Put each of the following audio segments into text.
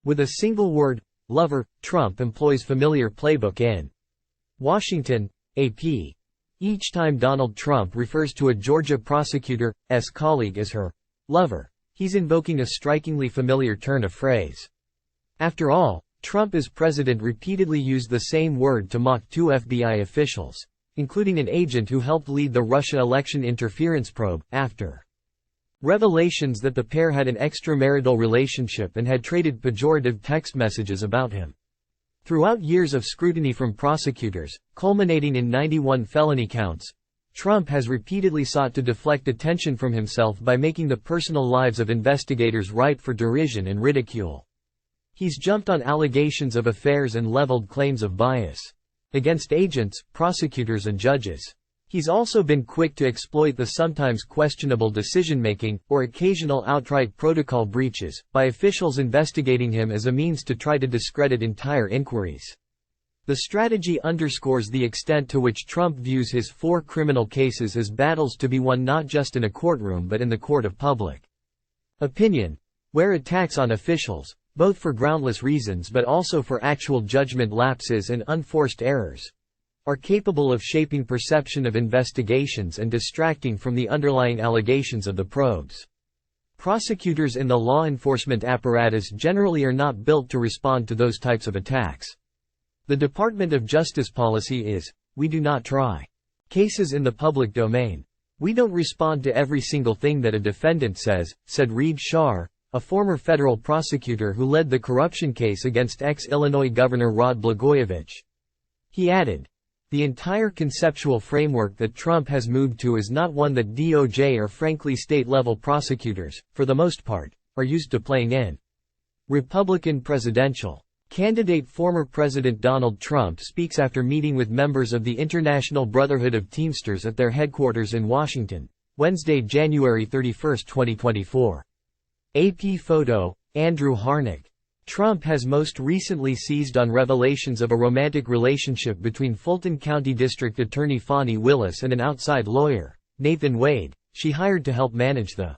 With a single word, lover, Trump employs familiar playbook in Washington, AP. Each time Donald Trump refers to a Georgia prosecutor's colleague as her lover, he's invoking a strikingly familiar turn of phrase. After all, Trump as president repeatedly used the same word to mock two FBI officials, including an agent who helped lead the Russia election interference probe, after revelations that the pair had an extramarital relationship and had traded pejorative text messages about him. Throughout years of scrutiny from prosecutors, culminating in 91 felony counts, Trump has repeatedly sought to deflect attention from himself by making the personal lives of investigators ripe for derision and ridicule. He's jumped on allegations of affairs and leveled claims of bias against agents, prosecutors and judges. He's also been quick to exploit the sometimes questionable decision-making, or occasional outright protocol breaches, by officials investigating him as a means to try to discredit entire inquiries. The strategy underscores the extent to which Trump views his 4 criminal cases as battles to be won not just in a courtroom but in the court of public opinion, where attacks on officials, both for groundless reasons but also for actual judgment lapses and unforced errors, are capable of shaping perception of investigations and distracting from the underlying allegations of the probes. Prosecutors in the law enforcement apparatus generally are not built to respond to those types of attacks. The Department of Justice policy is, we do not try cases in the public domain. We don't respond to every single thing that a defendant says, said Reed Shar, a former federal prosecutor who led the corruption case against ex-Illinois Governor Rod Blagojevich. He added, the entire conceptual framework that Trump has moved to is not one that DOJ or frankly state-level prosecutors, for the most part, are used to playing in. Republican presidential candidate former President Donald Trump speaks after meeting with members of the International Brotherhood of Teamsters at their headquarters in Washington, Wednesday, January 31, 2024. AP photo, Andrew Harnick. Trump has most recently seized on revelations of a romantic relationship between Fulton County District Attorney Fani Willis and an outside lawyer, Nathan Wade, she hired to help manage the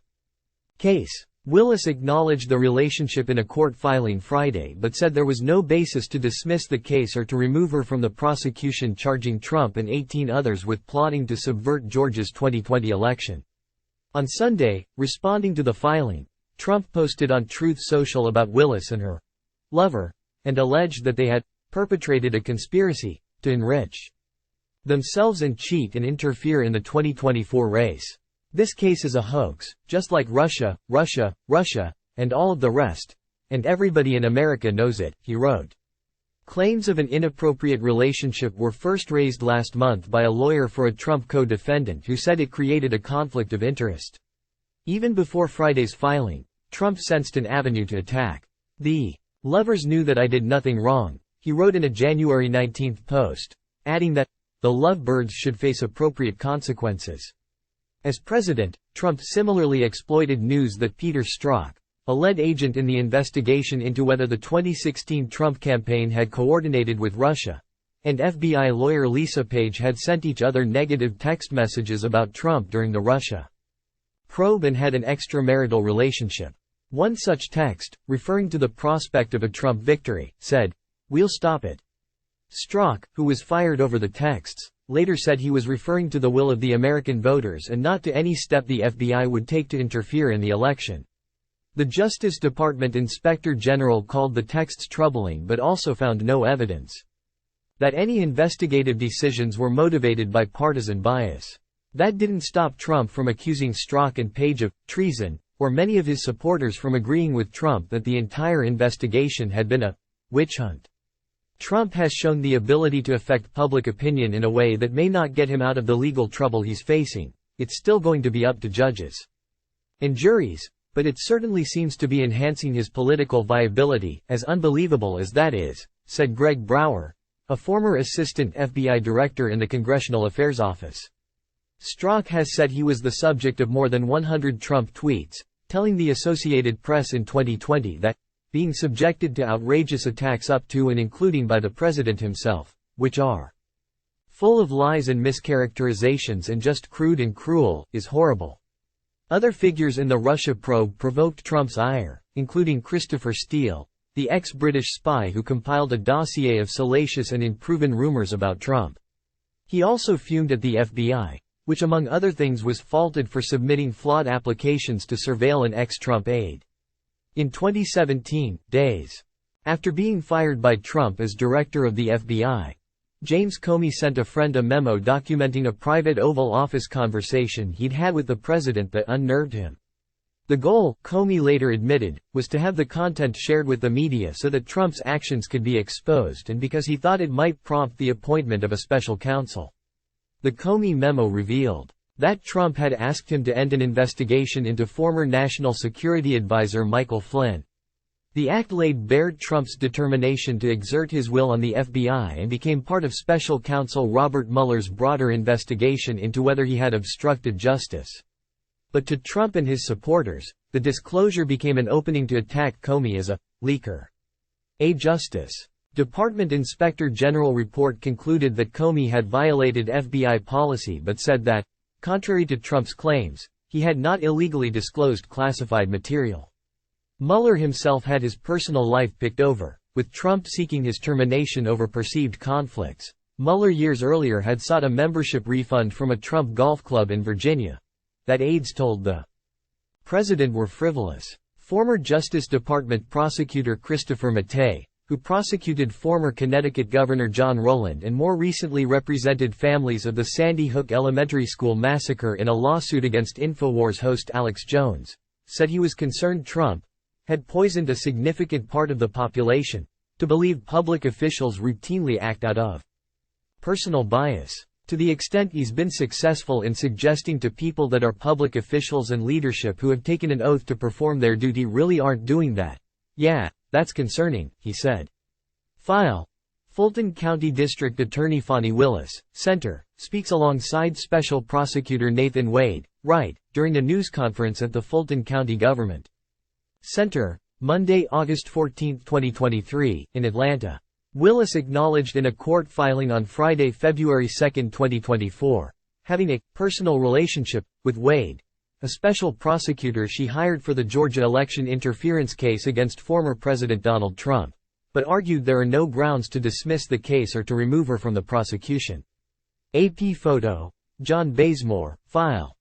case. Willis acknowledged the relationship in a court filing Friday but said there was no basis to dismiss the case or to remove her from the prosecution, charging Trump and 18 others with plotting to subvert Georgia's 2020 election. On Sunday, responding to the filing, Trump posted on Truth Social about Willis and her lover, and alleged that they had perpetrated a conspiracy to enrich themselves and cheat and interfere in the 2024 race. This case is a hoax, just like Russia, Russia, Russia, and all of the rest, and everybody in America knows it, he wrote. Claims of an inappropriate relationship were first raised last month by a lawyer for a Trump co-defendant who said it created a conflict of interest. Even before Friday's filing, Trump sensed an avenue to attack. The lovers knew that I did nothing wrong, he wrote in a January 19 post, adding that the lovebirds should face appropriate consequences. As president, Trump similarly exploited news that Peter Strzok, a lead agent in the investigation into whether the 2016 Trump campaign had coordinated with Russia, and FBI lawyer Lisa Page had sent each other negative text messages about Trump during the Russia probe and had an extramarital relationship. One such text, referring to the prospect of a Trump victory, said, "We'll stop it." Strzok, who was fired over the texts, later said he was referring to the will of the American voters and not to any step the FBI would take to interfere in the election. The Justice Department Inspector General called the texts troubling but also found no evidence that any investigative decisions were motivated by partisan bias. That didn't stop Trump from accusing Strzok and Page of treason, or many of his supporters from agreeing with Trump that the entire investigation had been a witch hunt. Trump has shown the ability to affect public opinion in a way that may not get him out of the legal trouble he's facing. It's still going to be up to judges and juries, but it certainly seems to be enhancing his political viability, as unbelievable as that is, said Greg Brower, a former assistant FBI director in the Congressional Affairs Office. Strzok has said he was the subject of more than 100 Trump tweets, telling the Associated Press in 2020 that, being subjected to outrageous attacks up to and including by the president himself, which are full of lies and mischaracterizations and just crude and cruel, is horrible. Other figures in the Russia probe provoked Trump's ire, including Christopher Steele, the ex-British spy who compiled a dossier of salacious and unproven rumors about Trump. He also fumed at the FBI, which among other things was faulted for submitting flawed applications to surveil an ex-Trump aide. In 2017, days after being fired by Trump as director of the FBI, James Comey sent a friend a memo documenting a private Oval Office conversation he'd had with the president that unnerved him. The goal, Comey later admitted, was to have the content shared with the media so that Trump's actions could be exposed and because he thought it might prompt the appointment of a special counsel. The Comey memo revealed that Trump had asked him to end an investigation into former National Security Advisor Michael Flynn. The act laid bare Trump's determination to exert his will on the FBI and became part of special counsel Robert Mueller's broader investigation into whether he had obstructed justice. But to Trump and his supporters, the disclosure became an opening to attack Comey as a leaker. A Justice Department Inspector General report concluded that Comey had violated FBI policy but said that, contrary to Trump's claims, he had not illegally disclosed classified material. Mueller himself had his personal life picked over, with Trump seeking his termination over perceived conflicts. Mueller years earlier had sought a membership refund from a Trump golf club in Virginia that aides told the president were frivolous. Former Justice Department prosecutor Christopher Mattei, who prosecuted former Connecticut Governor John Rowland and more recently represented families of the Sandy Hook Elementary School massacre in a lawsuit against InfoWars host Alex Jones, said he was concerned Trump had poisoned a significant part of the population to believe public officials routinely act out of personal bias. To the extent he's been successful in suggesting to people that are public officials and leadership who have taken an oath to perform their duty really aren't doing that. Yeah, that's concerning, he said. File. Fulton County District Attorney Fani Willis, Center, speaks alongside Special Prosecutor Nathan Wade, Wright, during a news conference at the Fulton County Government Center, Monday, August 14, 2023, in Atlanta. Willis acknowledged in a court filing on Friday, February 2, 2024, having a personal relationship with Wade, a special prosecutor she hired for the Georgia election interference case against former President Donald Trump, but argued there are no grounds to dismiss the case or to remove her from the prosecution. AP photo, John Bazemore, file.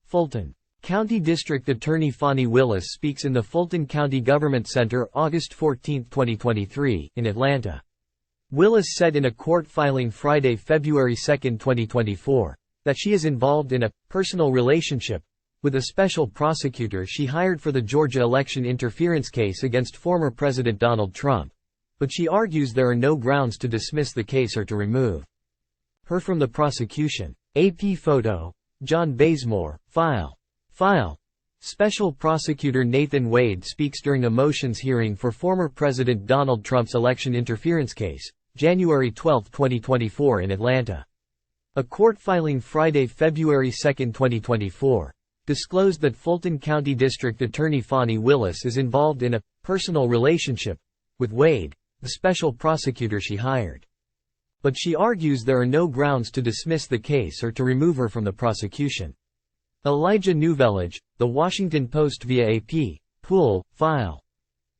Fulton County District Attorney Fani Willis speaks in the Fulton County Government Center August 14, 2023, in Atlanta. Willis said in a court filing Friday, February 2, 2024, that she is involved in a personal relationship with a special prosecutor she hired for the Georgia election interference case against former President Donald Trump, but she argues there are no grounds to dismiss the case or to remove her from the prosecution. AP photo, John Bazemore, file. Special Prosecutor Nathan Wade speaks during a motions hearing for former President Donald Trump's election interference case, January 12, 2024 in Atlanta. A court filing Friday, February 2, 2024, disclosed that Fulton County District Attorney Fani Willis is involved in a personal relationship with Wade, the special prosecutor she hired. But she argues there are no grounds to dismiss the case or to remove her from the prosecution. Elijah Newvillage, The Washington Post via AP, Pool, file.